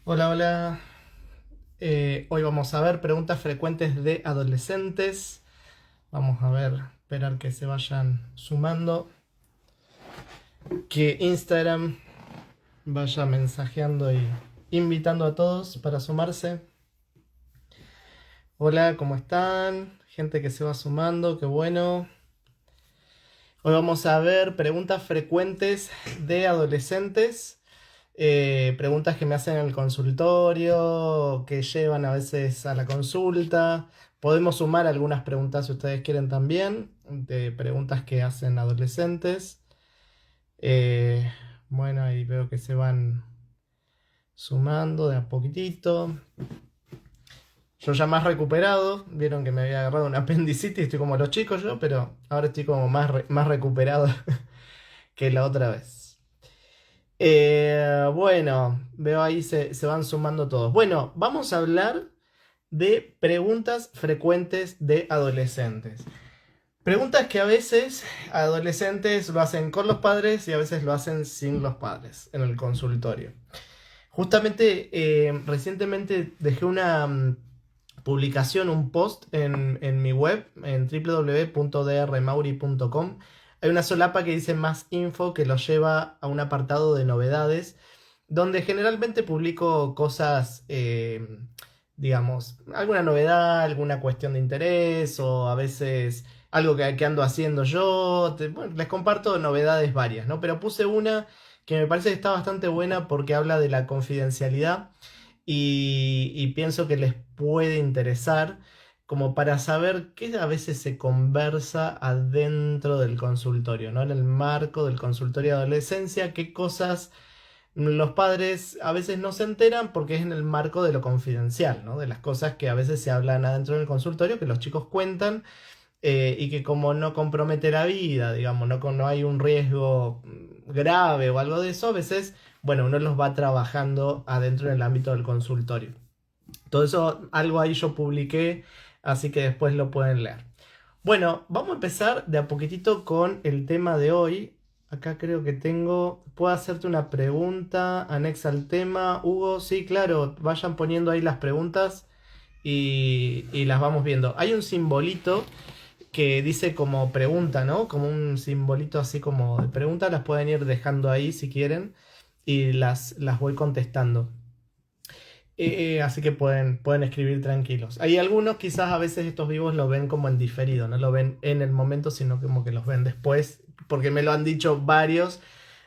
Hola, hola. Hoy vamos a ver preguntas frecuentes de adolescentes. Vamos a ver, esperar que se vayan sumando. Que Instagram vaya mensajeando y invitando a todos para sumarse. Hola, ¿cómo están? Gente que se va sumando, qué bueno. Hoy vamos a ver preguntas frecuentes de adolescentes. Preguntas que me hacen en el consultorio, que llevan a veces a la consulta. Podemos sumar algunas preguntas si ustedes quieren también, de preguntas que hacen adolescentes. Eh, bueno, ahí veo que se van sumando de a poquitito. Yo ya más recuperado, vieron que me había agarrado un apendicitis, estoy como los chicos yo, pero ahora estoy como más recuperado que la otra vez. Bueno, veo ahí se van sumando todos. Bueno, vamos a hablar de preguntas frecuentes de adolescentes. Preguntas que a veces adolescentes lo hacen con los padres y a veces lo hacen sin los padres en el consultorio. Justamente recientemente dejé una publicación, un post en mi web, en www.drmauri.com. Hay una solapa que dice más info que lo lleva a un apartado de novedades, donde generalmente publico cosas, digamos, alguna novedad, alguna cuestión de interés o a veces algo que ando haciendo yo. Bueno, les comparto novedades varias, ¿no? Pero puse una que me parece que está bastante buena porque habla de la confidencialidad y pienso que les puede interesar como para saber qué a veces se conversa adentro del consultorio, ¿no? En el marco del consultorio de adolescencia, qué cosas los padres a veces no se enteran porque es en el marco de lo confidencial, ¿no? De las cosas que a veces se hablan adentro del consultorio, que los chicos cuentan y que como no compromete la vida, digamos, no hay un riesgo grave o algo de eso, a veces, bueno, uno los va trabajando adentro en el ámbito del consultorio. Todo eso, algo ahí yo publiqué, así que después lo pueden leer. Bueno, vamos a empezar de a poquitito con el tema de hoy. Acá creo que puedo hacerte una pregunta anexa al tema. Hugo, sí, claro, vayan poniendo ahí las preguntas y las vamos viendo. Hay un simbolito que dice como pregunta, ¿no? Como un simbolito así como de pregunta, las pueden ir dejando ahí si quieren y las voy contestando. Así que pueden escribir tranquilos. Hay algunos, quizás a veces estos vivos lo ven como en diferido, no lo ven en el momento, sino como que los ven después, porque me lo han dicho varios.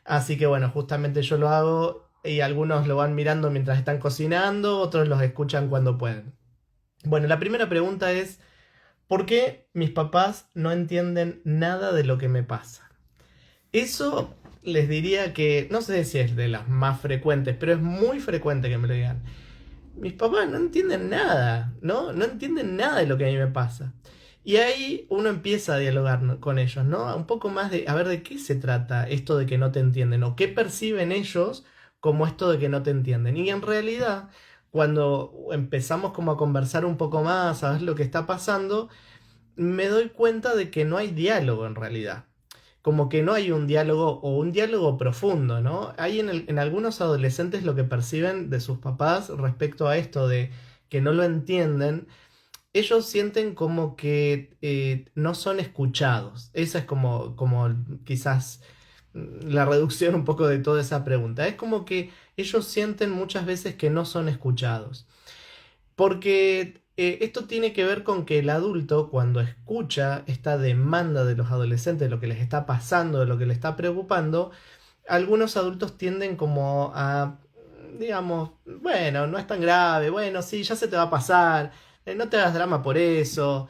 Así que bueno, justamente yo lo hago y algunos lo van mirando mientras están cocinando, otros los escuchan cuando pueden. Bueno, la primera pregunta es, ¿por qué mis papás no entienden nada de lo que me pasa? Eso les diría que, no sé si es de las más frecuentes, pero es muy frecuente que me lo digan. Mis papás no entienden nada, ¿no? No entienden nada de lo que a mí me pasa. Y ahí uno empieza a dialogar con ellos, ¿no? Un poco más de, a ver, ¿de qué se trata esto de que no te entienden? ¿O qué perciben ellos como esto de que no te entienden? Y en realidad, cuando empezamos como a conversar un poco más, a ver lo que está pasando, me doy cuenta de que no hay diálogo en realidad. Como que no hay un diálogo o un diálogo profundo, ¿no? Hay en algunos adolescentes lo que perciben de sus papás respecto a esto de que no lo entienden, ellos sienten como que no son escuchados. Esa es como quizás la reducción un poco de toda esa pregunta. Es como que ellos sienten muchas veces que no son escuchados. Porque esto tiene que ver con que el adulto, cuando escucha esta demanda de los adolescentes, de lo que les está pasando, de lo que les está preocupando, algunos adultos tienden como a, digamos, bueno, no es tan grave, bueno, sí, ya se te va a pasar, no te hagas drama por eso,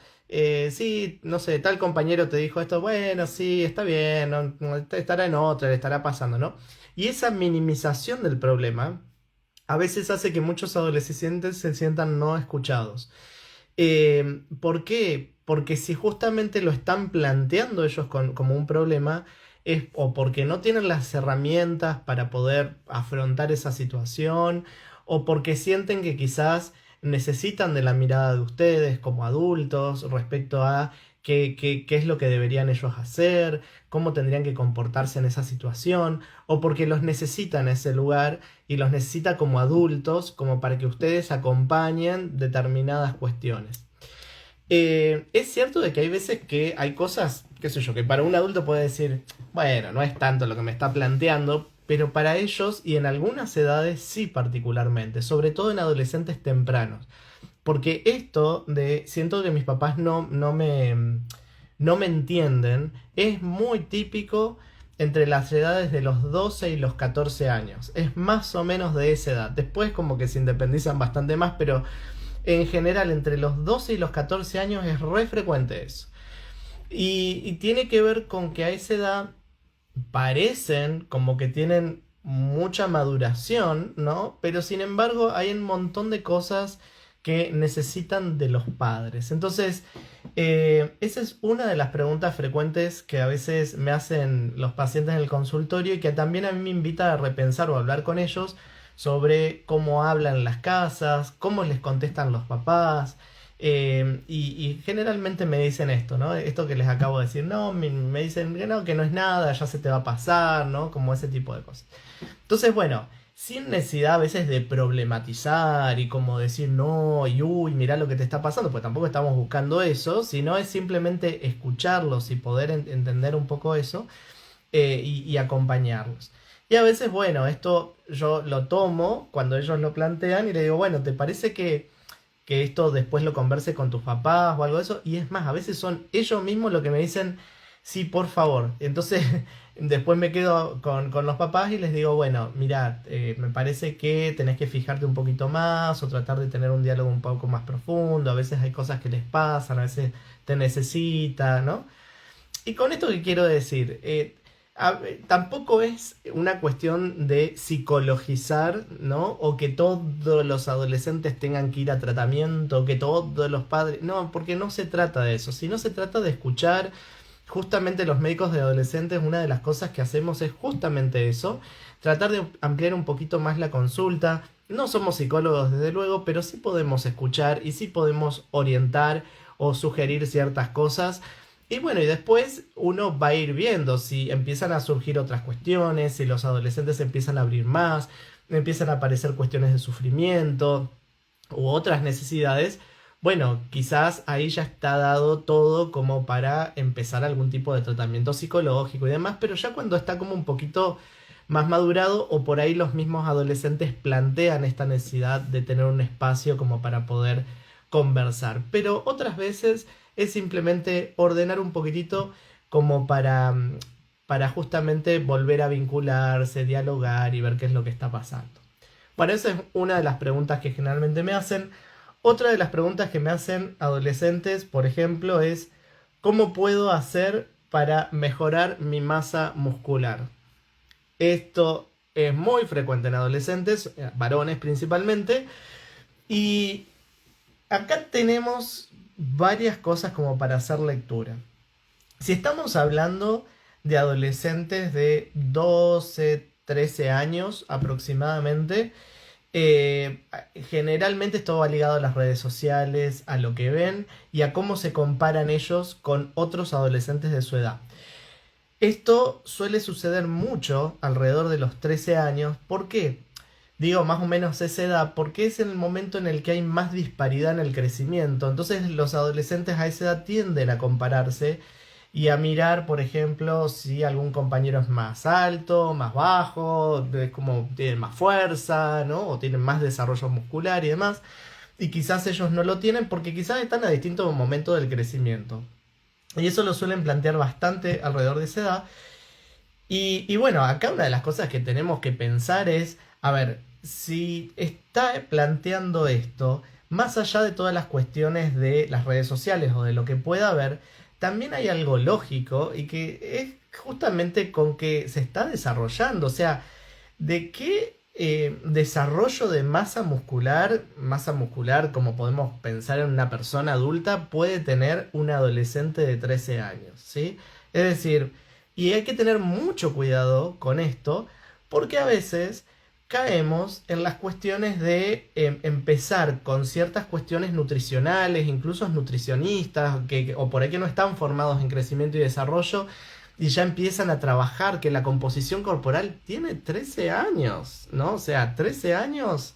sí, no sé, tal compañero te dijo esto, bueno, sí, está bien, estará en otra, le estará pasando, ¿no? Y esa minimización del problema a veces hace que muchos adolescentes se sientan no escuchados. ¿Por qué? Porque si justamente lo están planteando ellos como un problema, es o porque no tienen las herramientas para poder afrontar esa situación, o porque sienten que quizás necesitan de la mirada de ustedes como adultos respecto a qué es lo que deberían ellos hacer, cómo tendrían que comportarse en esa situación, o porque los necesita en ese lugar y los necesita como adultos, como para que ustedes acompañen determinadas cuestiones. Es cierto de que hay veces que hay cosas, qué sé yo, que para un adulto puede decir, bueno, no es tanto lo que me está planteando, pero para ellos y en algunas edades sí particularmente, sobre todo en adolescentes tempranos. Porque esto de siento que mis papás no me entienden es muy típico entre las edades de los 12 y los 14 años. Es más o menos de esa edad. Después como que se independizan bastante más, pero en general entre los 12 y los 14 años es re frecuente eso. Y tiene que ver con que a esa edad parecen como que tienen mucha maduración, ¿no? Pero sin embargo hay un montón de cosas que necesitan de los padres. Entonces, esa es una de las preguntas frecuentes que a veces me hacen los pacientes en el consultorio y que también a mí me invita a repensar o a hablar con ellos sobre cómo hablan en las casas, cómo les contestan los papás. Y generalmente me dicen esto, ¿no? Esto que les acabo de decir, no, me dicen que no es nada, ya se te va a pasar, ¿no? Como ese tipo de cosas. Entonces, bueno, sin necesidad a veces de problematizar y como decir, no, y uy, mirá lo que te está pasando, pues tampoco estamos buscando eso, sino es simplemente escucharlos y poder entender un poco eso y acompañarlos. Y a veces, bueno, esto yo lo tomo cuando ellos lo plantean y le digo, bueno, ¿te parece que esto después lo converse con tus papás o algo de eso? Y es más, a veces son ellos mismos los que me dicen, sí, por favor. Entonces, después me quedo con los papás y les digo, bueno, mira, me parece que tenés que fijarte un poquito más o tratar de tener un diálogo un poco más profundo. A veces hay cosas que les pasan, a veces te necesitan, ¿no? Y con esto que quiero decir, tampoco es una cuestión de psicologizar, ¿no? O que todos los adolescentes tengan que ir a tratamiento, que todos los padres... No, porque no se trata de eso, sino se trata de escuchar. Justamente los médicos de adolescentes, una de las cosas que hacemos es justamente eso, tratar de ampliar un poquito más la consulta. No somos psicólogos desde luego, pero sí podemos escuchar y sí podemos orientar o sugerir ciertas cosas. Y bueno, y después uno va a ir viendo si empiezan a surgir otras cuestiones, si los adolescentes se empiezan a abrir más, empiezan a aparecer cuestiones de sufrimiento u otras necesidades. Bueno, quizás ahí ya está dado todo como para empezar algún tipo de tratamiento psicológico y demás, pero ya cuando está como un poquito más madurado o por ahí los mismos adolescentes plantean esta necesidad de tener un espacio como para poder conversar. Pero otras veces es simplemente ordenar un poquitito como para justamente volver a vincularse, dialogar y ver qué es lo que está pasando. Bueno, esa es una de las preguntas que generalmente me hacen. Otra de las preguntas que me hacen adolescentes, por ejemplo, es ¿cómo puedo hacer para mejorar mi masa muscular? Esto es muy frecuente en adolescentes, varones principalmente, y acá tenemos varias cosas como para hacer lectura. Si estamos hablando de adolescentes de 12, 13 años aproximadamente, eh, generalmente esto va ligado a las redes sociales, a lo que ven y a cómo se comparan ellos con otros adolescentes de su edad. Esto suele suceder mucho alrededor de los 13 años. ¿Por qué? Digo más o menos esa edad, porque es el momento en el que hay más disparidad en el crecimiento. Entonces los adolescentes a esa edad tienden a compararse y a mirar, por ejemplo, si algún compañero es más alto, más bajo, es como tienen más fuerza, ¿no? O tienen más desarrollo muscular y demás. Y quizás ellos no lo tienen porque quizás están a distintos momentos del crecimiento. Y eso lo suelen plantear bastante alrededor de esa edad. Y bueno, acá una de las cosas que tenemos que pensar es, a ver, si está planteando esto, más allá de todas las cuestiones de las redes sociales o de lo que pueda haber, también hay algo lógico y que es justamente con que se está desarrollando. O sea, ¿de qué desarrollo de masa muscular, como podemos pensar en una persona adulta, puede tener un adolescente de 13 años? ¿Sí? Es decir, y hay que tener mucho cuidado con esto, porque a veces caemos en las cuestiones de empezar con ciertas cuestiones nutricionales, incluso nutricionistas, o por ahí que no están formados en crecimiento y desarrollo, y ya empiezan a trabajar que la composición corporal tiene 13 años, ¿no? O sea, 13 años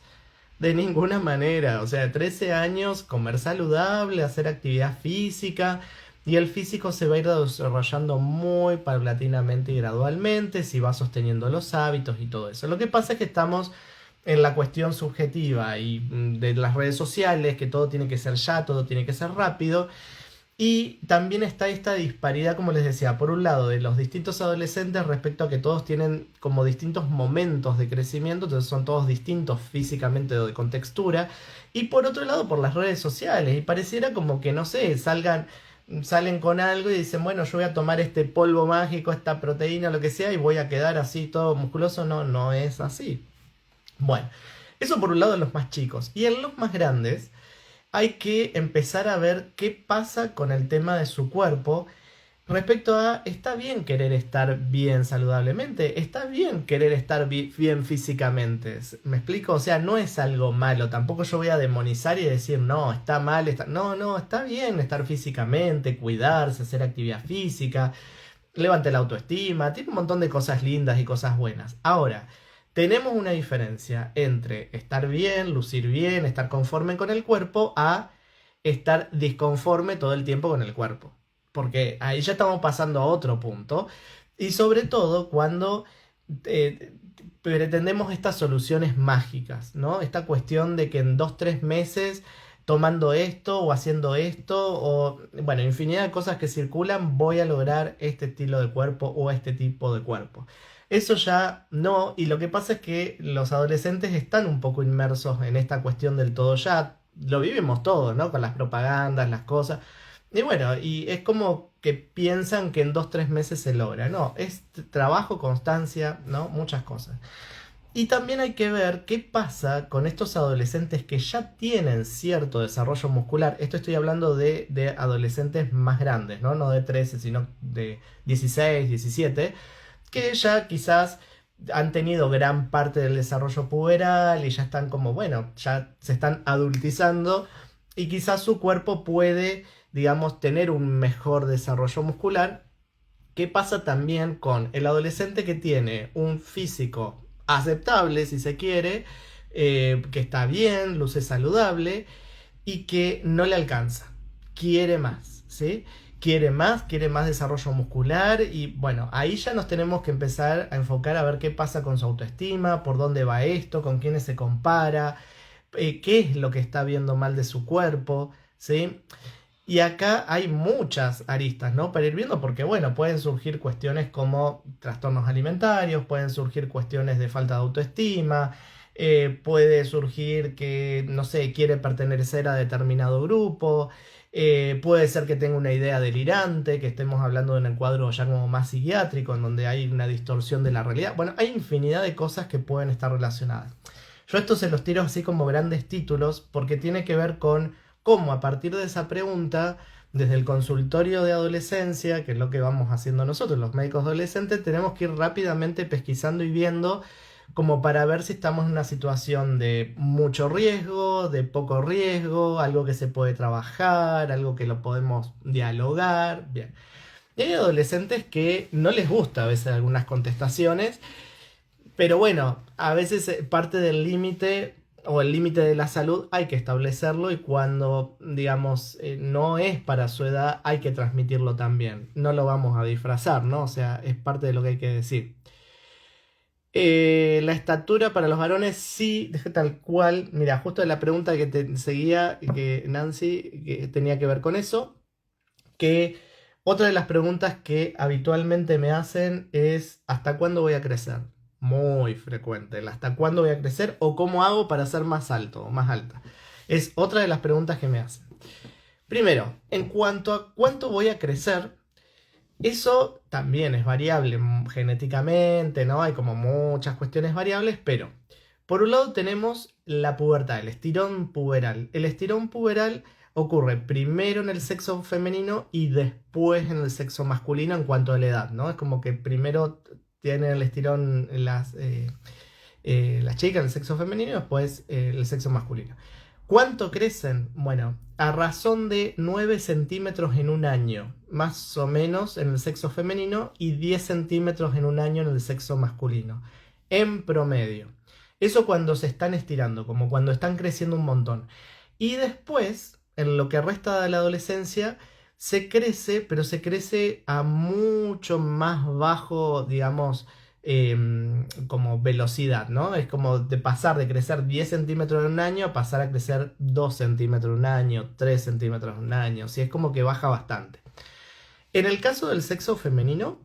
de ninguna manera, o sea, 13 años, comer saludable, hacer actividad física, y el físico se va a ir desarrollando muy paulatinamente y gradualmente si va sosteniendo los hábitos y todo eso. Lo que pasa es que estamos en la cuestión subjetiva y de las redes sociales, que todo tiene que ser ya, todo tiene que ser rápido. Y también está esta disparidad, como les decía, por un lado de los distintos adolescentes respecto a que todos tienen como distintos momentos de crecimiento, entonces son todos distintos físicamente o de contextura, y por otro lado por las redes sociales, y pareciera como que, no sé, salen con algo y dicen, bueno, yo voy a tomar este polvo mágico, esta proteína, lo que sea, y voy a quedar así todo musculoso. No, no es así. Bueno, eso por un lado en los más chicos. Y en los más grandes hay que empezar a ver qué pasa con el tema de su cuerpo respecto a, está bien querer estar bien saludablemente, está bien querer estar bien físicamente, ¿me explico? O sea, no es algo malo, tampoco yo voy a demonizar y decir, no, está mal, no, no, está bien estar físicamente, cuidarse, hacer actividad física, levante la autoestima, tiene un montón de cosas lindas y cosas buenas. Ahora, tenemos una diferencia entre estar bien, lucir bien, estar conforme con el cuerpo, a estar disconforme todo el tiempo con el cuerpo. Porque ahí ya estamos pasando a otro punto. Y sobre todo cuando eh, pretendemos estas soluciones mágicas, ¿no? Esta cuestión de que en 2, 3 meses tomando esto o haciendo esto o, bueno, infinidad de cosas que circulan, voy a lograr este estilo de cuerpo o este tipo de cuerpo. Eso ya no, y lo que pasa es que los adolescentes están un poco inmersos en esta cuestión del todo ya, lo vivimos todos, ¿no? Con las propagandas, las cosas. Y bueno, y es como que piensan que en 2, 3 meses se logra. No, es trabajo, constancia, ¿no? Muchas cosas. Y también hay que ver qué pasa con estos adolescentes que ya tienen cierto desarrollo muscular. Esto estoy hablando de adolescentes más grandes, ¿no? No de 13, sino de 16, 17, que ya quizás han tenido gran parte del desarrollo puberal y ya están como, bueno, ya se están adultizando y quizás su cuerpo puede, digamos, tener un mejor desarrollo muscular. ¿Qué pasa también con el adolescente que tiene un físico aceptable, si se quiere, que está bien, luce saludable y que no le alcanza? Quiere más, ¿sí? Quiere más desarrollo muscular y bueno, ahí ya nos tenemos que empezar a enfocar a ver qué pasa con su autoestima, por dónde va esto, con quiénes se compara, qué es lo que está viendo mal de su cuerpo, ¿sí? Y acá hay muchas aristas, ¿no? Para ir viendo, porque bueno, pueden surgir cuestiones como trastornos alimentarios, pueden surgir cuestiones de falta de autoestima, puede surgir que, no sé, quiere pertenecer a determinado grupo, puede ser que tenga una idea delirante, que estemos hablando de un cuadro ya como más psiquiátrico, en donde hay una distorsión de la realidad. Bueno, hay infinidad de cosas que pueden estar relacionadas. Yo esto se los tiro así como grandes títulos porque tiene que ver con cómo a partir de esa pregunta, desde el consultorio de adolescencia, que es lo que vamos haciendo nosotros, los médicos adolescentes, tenemos que ir rápidamente pesquisando y viendo como para ver si estamos en una situación de mucho riesgo, de poco riesgo, algo que se puede trabajar, algo que lo podemos dialogar. Bien. Y hay adolescentes que no les gusta a veces algunas contestaciones, pero bueno, a veces parte del límite o el límite de la salud hay que establecerlo y cuando, digamos, no es para su edad, hay que transmitirlo también. No lo vamos a disfrazar, ¿no? O sea, es parte de lo que hay que decir. La estatura para los varones sí, tal cual. Mira, justo la pregunta que te seguía, que Nancy, que tenía que ver con eso, que otra de las preguntas que habitualmente me hacen es ¿hasta cuándo voy a crecer? Muy frecuente, el ¿hasta cuándo voy a crecer? O ¿cómo hago para ser más alto o más alta? Es otra de las preguntas que me hacen. Primero, en cuanto a cuánto voy a crecer, eso también es variable genéticamente, ¿no? Hay como muchas cuestiones variables, pero por un lado tenemos la pubertad, el estirón puberal. El estirón puberal ocurre primero en el sexo femenino y después en el sexo masculino en cuanto a la edad, ¿no? Es como que primero tienen el estirón las chicas, el sexo femenino y después el sexo masculino. ¿Cuánto crecen? Bueno, a razón de 9 centímetros en un año, más o menos en el sexo femenino, y 10 centímetros en un año en el sexo masculino, en promedio. Eso cuando se están estirando, como cuando están creciendo un montón. Y después, en lo que resta de la adolescencia, se crece, pero se crece a mucho más bajo, digamos, como velocidad, ¿no? Es como de pasar de crecer 10 centímetros en un año a pasar a crecer 2 centímetros en un año, 3 centímetros en un año. Sí, es como que baja bastante. En el caso del sexo femenino,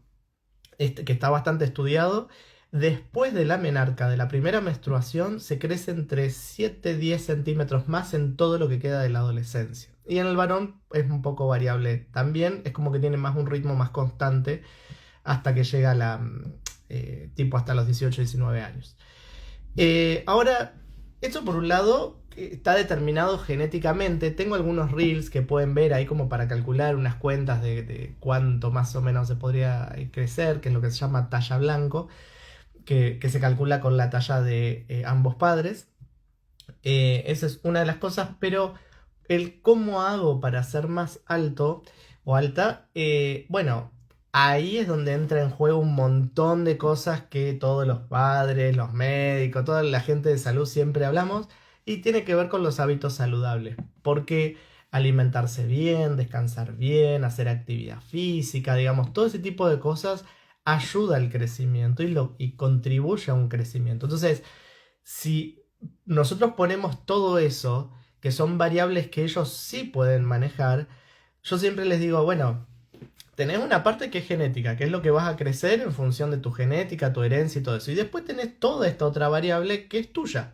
que está bastante estudiado, después de la menarca, de la primera menstruación, se crece entre 7 y 10 centímetros más en todo lo que queda de la adolescencia. Y en el varón es un poco variable también, es como que tiene más un ritmo más constante hasta que llega tipo hasta los 18, 19 años. Ahora, esto por un lado está determinado genéticamente. Tengo algunos reels que pueden ver ahí como para calcular unas cuentas de cuánto más o menos se podría crecer, que es lo que se llama talla blanco, que se calcula con la talla de ambos padres. Esa es una de las cosas, pero el cómo hago para ser más alto o alta, bueno, ahí es donde entra en juego un montón de cosas que todos los padres, los médicos, toda la gente de salud siempre hablamos y tiene que ver con los hábitos saludables, porque alimentarse bien, descansar bien, hacer actividad física, digamos, todo ese tipo de cosas ayuda al crecimiento y contribuye a un crecimiento. Entonces, si nosotros ponemos todo eso, que son variables que ellos sí pueden manejar, yo siempre les digo, bueno, tenés una parte que es genética, que es lo que vas a crecer en función de tu genética, tu herencia y todo eso. Y después tenés toda esta otra variable que es tuya.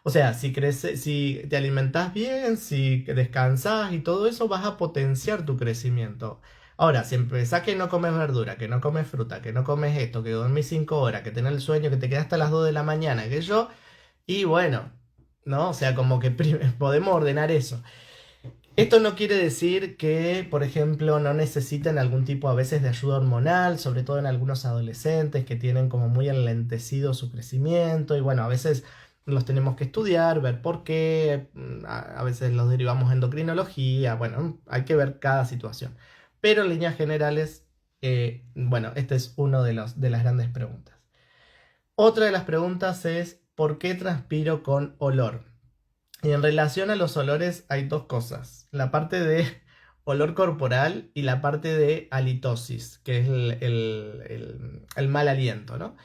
O sea, si creces, si te alimentás bien, si descansás y todo eso, vas a potenciar tu crecimiento. Ahora, si empezás que no comes verdura, que no comes fruta, que no comes esto, que dormís 5 horas, que tenés el sueño, que te quedas hasta las 2 de la mañana, que yo, y bueno, ¿no? O sea, como que podemos ordenar eso. Esto no quiere decir que, por ejemplo, no necesiten algún tipo a veces de ayuda hormonal, sobre todo en algunos adolescentes que tienen como muy enlentecido su crecimiento y bueno, a veces los tenemos que estudiar, ver por qué, a veces los derivamos a endocrinología, bueno, hay que ver cada situación. Pero en líneas generales, bueno, este es uno de las grandes preguntas. Otra de las preguntas es, ¿por qué transpiro con olor? Y en relación a los olores hay dos cosas. La parte de olor corporal y la parte de halitosis, que es el mal aliento, ¿no?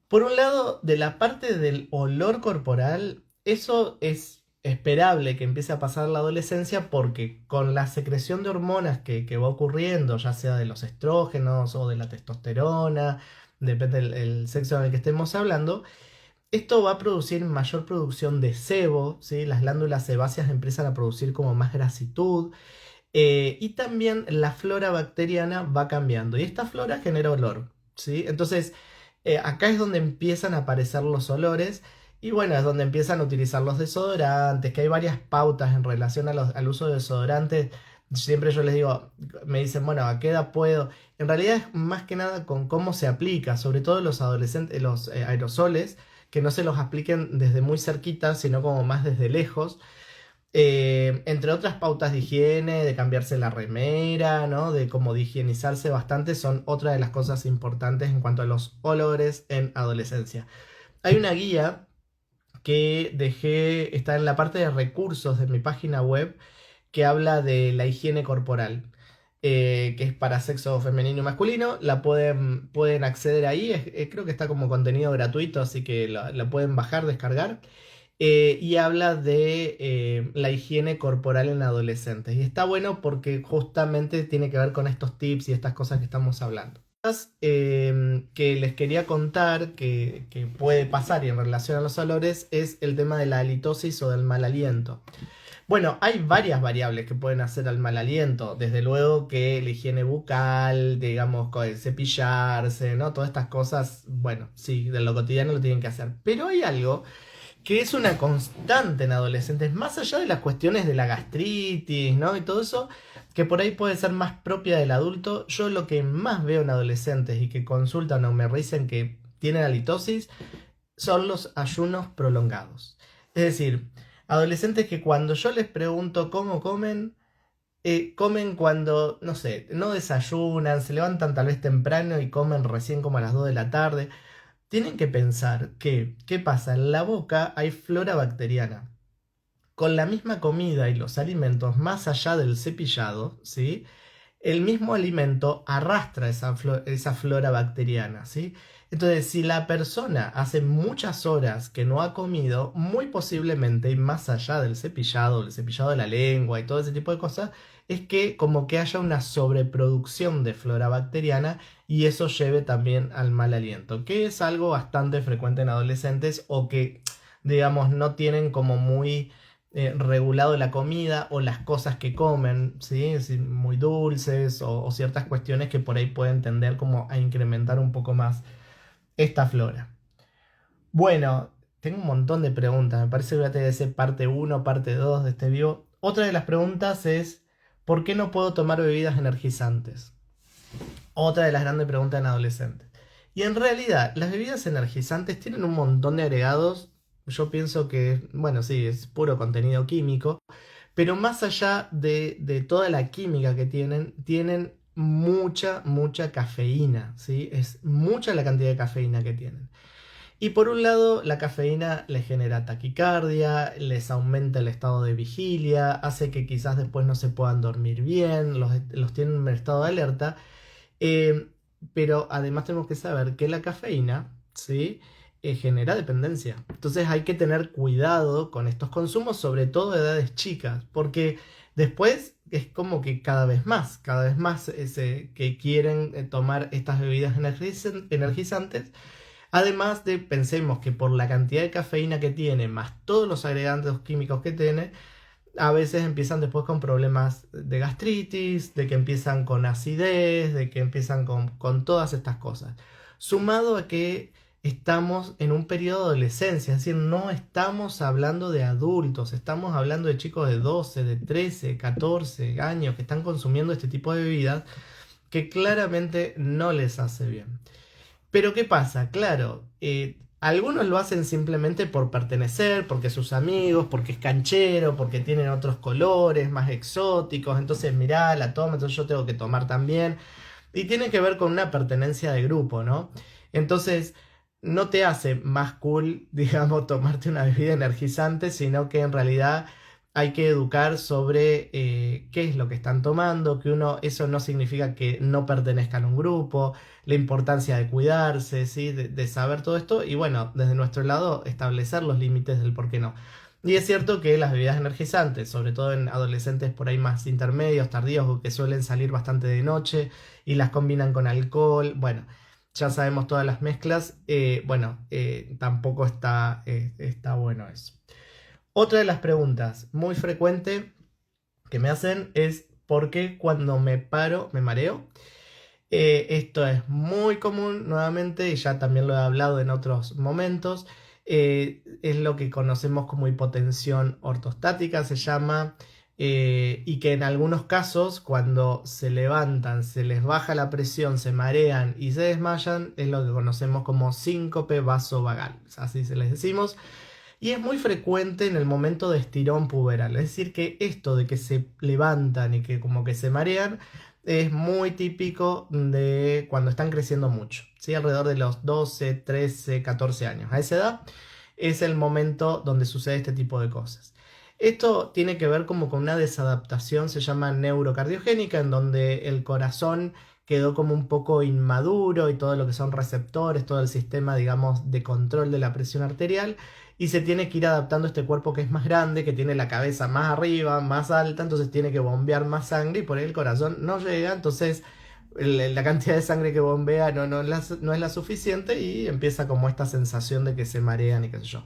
Por un lado, de la parte del olor corporal, eso es esperable que empiece a pasar la adolescencia porque con la secreción de hormonas que va ocurriendo, ya sea de los estrógenos o de la testosterona, depende del sexo en el que estemos hablando, esto va a producir mayor producción de sebo, ¿sí? Las glándulas sebáceas empiezan a producir como más grasitud y también la flora bacteriana va cambiando y esta flora genera olor, ¿sí? Entonces acá es donde empiezan a aparecer los olores y bueno, es donde empiezan a utilizar los desodorantes, que hay varias pautas en relación al uso de desodorantes. Siempre yo les digo, me dicen, bueno, ¿a qué edad puedo? En realidad es más que nada con cómo se aplica, sobre todo los adolescentes, los aerosoles que no se los apliquen desde muy cerquita, sino como más desde lejos. Entre otras pautas de higiene, de cambiarse la remera, ¿no? De cómo de higienizarse bastante, son otra de las cosas importantes en cuanto a los olores en adolescencia. Hay una guía que dejé, está en la parte de recursos de mi página web, que habla de la higiene corporal. Que es para sexo femenino y masculino, la pueden acceder ahí, creo que está como contenido gratuito, así que la pueden bajar, descargar, y habla de la higiene corporal en adolescentes, y está bueno porque justamente tiene que ver con estos tips y estas cosas que estamos hablando. Que les quería contar que puede pasar y en relación a los olores es el tema de la halitosis o del mal aliento. Bueno, hay varias variables que pueden hacer al mal aliento. Desde luego que la higiene bucal, digamos, el cepillarse, ¿no? Todas estas cosas, bueno, sí, de lo cotidiano lo tienen que hacer. Pero hay algo que es una constante en adolescentes, más allá de las cuestiones de la gastritis, ¿no? Y todo eso, que por ahí puede ser más propia del adulto. Yo lo que más veo en adolescentes y que consultan o me dicen que tienen halitosis son los ayunos prolongados. Es decir, adolescentes que cuando yo les pregunto cómo comen, comen cuando, no sé, no desayunan, se levantan tal vez temprano y comen recién como a las 2 de la tarde. Tienen que pensar que, ¿qué pasa? En la boca hay flora bacteriana. Con la misma comida y los alimentos más allá del cepillado, ¿sí? El mismo alimento arrastra esa flora bacteriana, ¿sí? Entonces, si la persona hace muchas horas que no ha comido, muy posiblemente, y más allá del cepillado, el cepillado de la lengua y todo ese tipo de cosas, es que como que haya una sobreproducción de flora bacteriana y eso lleve también al mal aliento, que es algo bastante frecuente en adolescentes o que, digamos, no tienen como muy regulado la comida o las cosas que comen, ¿sí? Es decir, muy dulces o ciertas cuestiones que por ahí pueden tender como a incrementar un poco más esta flora. Bueno, tengo un montón de preguntas, me parece que voy a tener que hacer parte uno, parte 2 de este video. Otra de las preguntas es, ¿por qué no puedo tomar bebidas energizantes? Otra de las grandes preguntas en adolescentes. Y en realidad, las bebidas energizantes tienen un montón de agregados. Yo pienso que, bueno, sí, es puro contenido químico, pero más allá de toda la química que tienen, tienen mucha cafeína, ¿sí? Es mucha la cantidad de cafeína que tienen. Y por un lado, la cafeína les genera taquicardia, les aumenta el estado de vigilia, hace que quizás después no se puedan dormir bien, los tienen en un estado de alerta. Eh, pero además tenemos que saber que la cafeína, ¿sí? Genera dependencia. Entonces hay que tener cuidado con estos consumos, sobre todo de edades chicas, porque después es como que cada vez más que quieren tomar estas bebidas energizantes. Además de, pensemos que por la cantidad de cafeína que tiene, más todos los agregantes químicos que tiene, a veces empiezan después con problemas de gastritis, de que empiezan con acidez, de que empiezan con todas estas cosas. Sumado a que estamos en un periodo de adolescencia, es decir, no estamos hablando de adultos, estamos hablando de chicos de 12, de 13, 14 años que están consumiendo este tipo de bebidas que claramente no les hace bien. Pero ¿qué pasa? Claro, algunos lo hacen simplemente por pertenecer, porque sus amigos, porque es canchero, porque tienen otros colores más exóticos, entonces mirá, la toma, entonces yo tengo que tomar también. Y tiene que ver con una pertenencia de grupo, ¿no? Entonces, no te hace más cool, digamos, tomarte una bebida energizante, sino que en realidad hay que educar sobre qué es lo que están tomando, que uno, eso no significa que no pertenezcan a un grupo, la importancia de cuidarse, ¿sí? De saber todo esto y bueno, desde nuestro lado establecer los límites del por qué no. Y es cierto que las bebidas energizantes, sobre todo en adolescentes por ahí más intermedios, tardíos o que suelen salir bastante de noche y las combinan con alcohol, bueno, ya sabemos todas las mezclas, tampoco está bueno eso. Otra de las preguntas muy frecuente que me hacen es ¿por qué cuando me paro me mareo? Esto es muy común nuevamente y ya también lo he hablado en otros momentos. Es lo que conocemos como hipotensión ortostática, se llama, y que en algunos casos cuando se levantan, se les baja la presión, se marean y se desmayan, es lo que conocemos como síncope vasovagal, así se les decimos. Y es muy frecuente en el momento de estirón puberal, es decir, que esto de que se levantan y que como que se marean es muy típico de cuando están creciendo mucho, ¿sí? Alrededor de los 12, 13, 14 años. A esa edad es el momento donde sucede este tipo de cosas. Esto tiene que ver como con una desadaptación, se llama neurocardiogénica, en donde el corazón quedó como un poco inmaduro y todo lo que son receptores, todo el sistema, digamos, de control de la presión arterial y se tiene que ir adaptando a este cuerpo que es más grande, que tiene la cabeza más arriba, más alta, entonces tiene que bombear más sangre y por ahí el corazón no llega, entonces la cantidad de sangre que bombea no es la suficiente y empieza como esta sensación de que se marean y qué sé yo.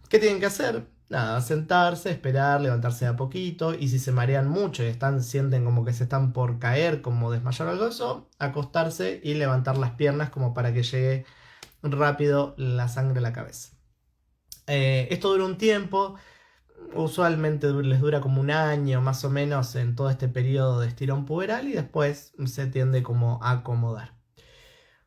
¿Qué tienen que hacer? Nada, sentarse, esperar, levantarse de a poquito y si se marean mucho y sienten como que se están por caer, como desmayar o algo de eso, acostarse y levantar las piernas como para que llegue rápido la sangre a la cabeza. Esto dura un tiempo, usualmente les dura como un año más o menos en todo este periodo de estirón puberal y después se tiende como a acomodar.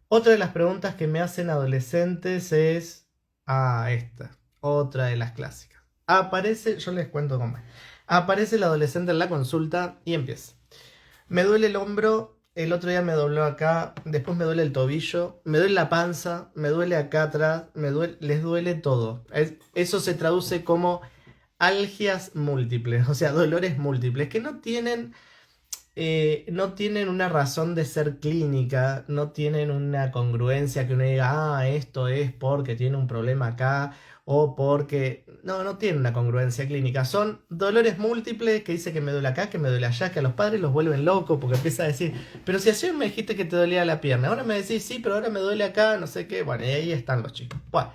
Otra de las preguntas que me hacen adolescentes es Esta, otra de las clásicas. Aparece, yo les cuento cómo es. Aparece el adolescente en la consulta y empieza. Me duele el hombro, el otro día me dobló acá, después me duele el tobillo, me duele la panza, me duele acá atrás, les duele todo. Eso se traduce como algias múltiples, o sea, dolores múltiples, que no tienen una razón de ser clínica, no tienen una congruencia que uno diga, esto es porque tiene un problema acá o porque... No tienen una congruencia clínica. Son dolores múltiples que dice que me duele acá, que me duele allá, que a los padres los vuelven locos porque empieza a decir, pero si ayer me dijiste que te dolía la pierna, ahora me decís, sí, pero ahora me duele acá, no sé qué. Bueno, y ahí están los chicos. Bueno.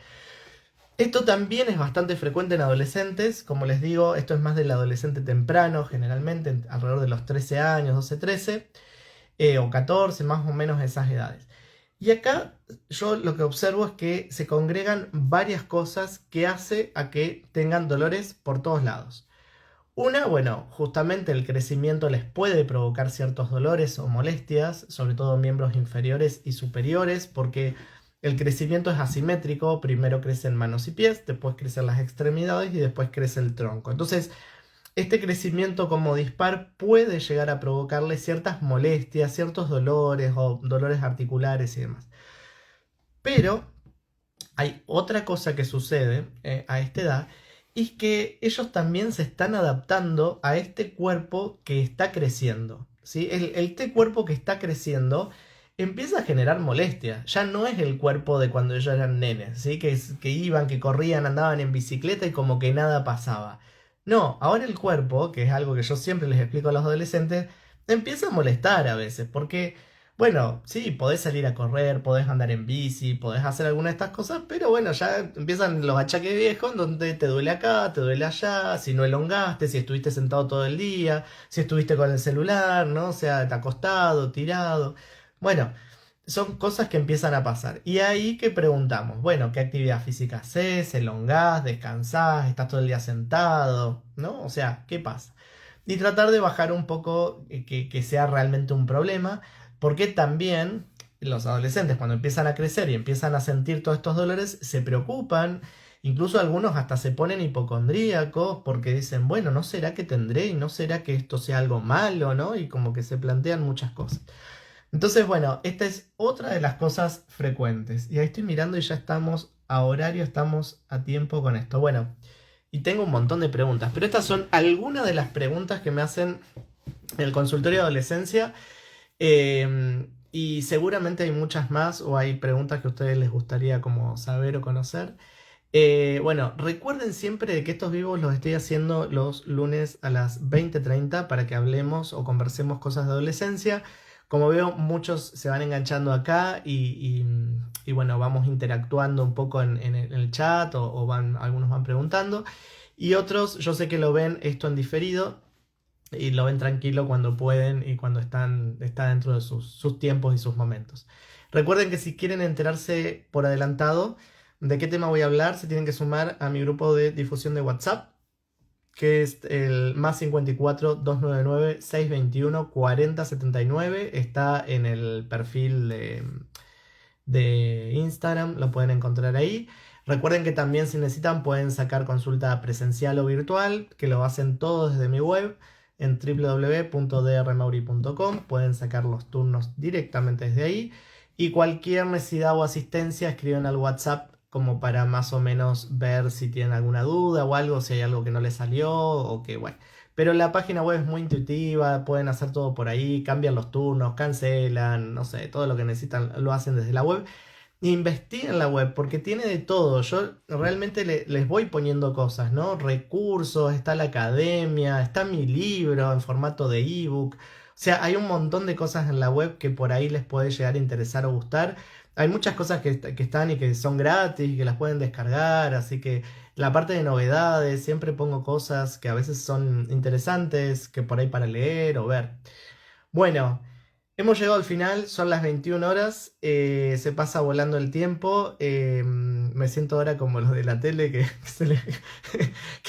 Esto también es bastante frecuente en adolescentes, como les digo, esto es más del adolescente temprano, generalmente alrededor de los 13 años, 12, 13, o 14, más o menos esas edades. Y acá yo lo que observo es que se congregan varias cosas que hace a que tengan dolores por todos lados. Una, bueno, justamente el crecimiento les puede provocar ciertos dolores o molestias, sobre todo en miembros inferiores y superiores, porque el crecimiento es asimétrico, primero crecen manos y pies, después crecen las extremidades y después crece el tronco. Entonces, este crecimiento como dispar puede llegar a provocarle ciertas molestias, ciertos dolores o dolores articulares y demás. Pero hay otra cosa que sucede a esta edad, y es que ellos también se están adaptando a este cuerpo que está creciendo. ¿Sí? Este cuerpo que está creciendo empieza a generar molestia. Ya no es el cuerpo de cuando ellos eran nenes, ¿sí? Que iban, que corrían, andaban en bicicleta y como que nada pasaba. No, ahora el cuerpo, que es algo que yo siempre les explico a los adolescentes, empieza a molestar a veces, porque bueno, sí, podés salir a correr, podés andar en bici, podés hacer alguna de estas cosas, pero bueno, ya empiezan los achaques viejos donde te duele acá, te duele allá, si no elongaste, si estuviste sentado todo el día, si estuviste con el celular, ¿no? O sea, te acostado, tirado. Bueno, son cosas que empiezan a pasar. Y ahí que preguntamos, bueno, ¿qué actividad física haces? ¿Elongás? ¿Descansás? ¿Estás todo el día sentado? ¿No? O sea, ¿qué pasa? Y tratar de bajar un poco que sea realmente un problema, porque también los adolescentes cuando empiezan a crecer y empiezan a sentir todos estos dolores se preocupan, incluso algunos hasta se ponen hipocondríacos porque dicen, bueno, ¿no será que tendré y no será que esto sea algo malo, ¿no? Y como que se plantean muchas cosas. Entonces, bueno, esta es otra de las cosas frecuentes. Y ahí estoy mirando y ya estamos a horario, estamos a tiempo con esto. Bueno, y tengo un montón de preguntas, pero estas son algunas de las preguntas que me hacen en el consultorio de adolescencia. Y seguramente hay muchas más o hay preguntas que a ustedes les gustaría como saber o conocer. Bueno, recuerden siempre de que estos vivos los estoy haciendo los lunes a las 20:30 para que hablemos o conversemos cosas de adolescencia. Como veo, muchos se van enganchando acá y bueno, vamos interactuando un poco en el chat o algunos van preguntando. Y otros, yo sé que lo ven esto en diferido y lo ven tranquilo cuando pueden y cuando está dentro de sus tiempos y sus momentos. Recuerden que si quieren enterarse por adelantado de qué tema voy a hablar, se tienen que sumar a mi grupo de difusión de WhatsApp, que es el más 54 299 621 4079. Está en el perfil de Instagram, lo pueden encontrar ahí. Recuerden que también si necesitan pueden sacar consulta presencial o virtual, que lo hacen todos desde mi web en www.drmauri.com. Pueden sacar los turnos directamente desde ahí. Y cualquier necesidad o asistencia escriben al WhatsApp como para más o menos ver si tienen alguna duda o algo, si hay algo que no les salió o que bueno. Pero la página web es muy intuitiva, pueden hacer todo por ahí, cambian los turnos, cancelan, no sé, todo lo que necesitan lo hacen desde la web. Investiguen la web porque tiene de todo. Yo realmente les voy poniendo cosas, ¿no? Recursos, está la academia, está mi libro en formato de ebook. O sea, hay un montón de cosas en la web que por ahí les puede llegar a interesar o gustar. Hay muchas cosas que están y que son gratis y que las pueden descargar. Así que la parte de novedades, siempre pongo cosas que a veces son interesantes, que por ahí para leer o ver. Bueno. Hemos llegado al final, son las 21 horas, se pasa volando el tiempo, me siento ahora como los de la tele que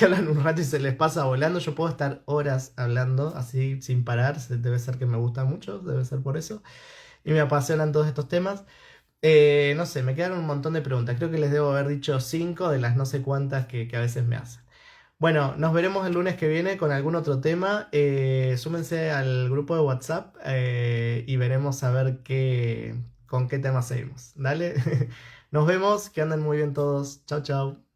hablan un rato y se les pasa volando. Yo puedo estar horas hablando así sin parar, debe ser que me gusta mucho, debe ser por eso, y me apasionan todos estos temas. No sé, me quedan un montón de preguntas. Creo que les debo haber dicho 5 de las no sé cuántas que a veces me hacen. Bueno, nos veremos el lunes que viene con algún otro tema. Súmense al grupo de WhatsApp y veremos a ver con qué tema seguimos. Dale, nos vemos, que anden muy bien todos. Chao, chao.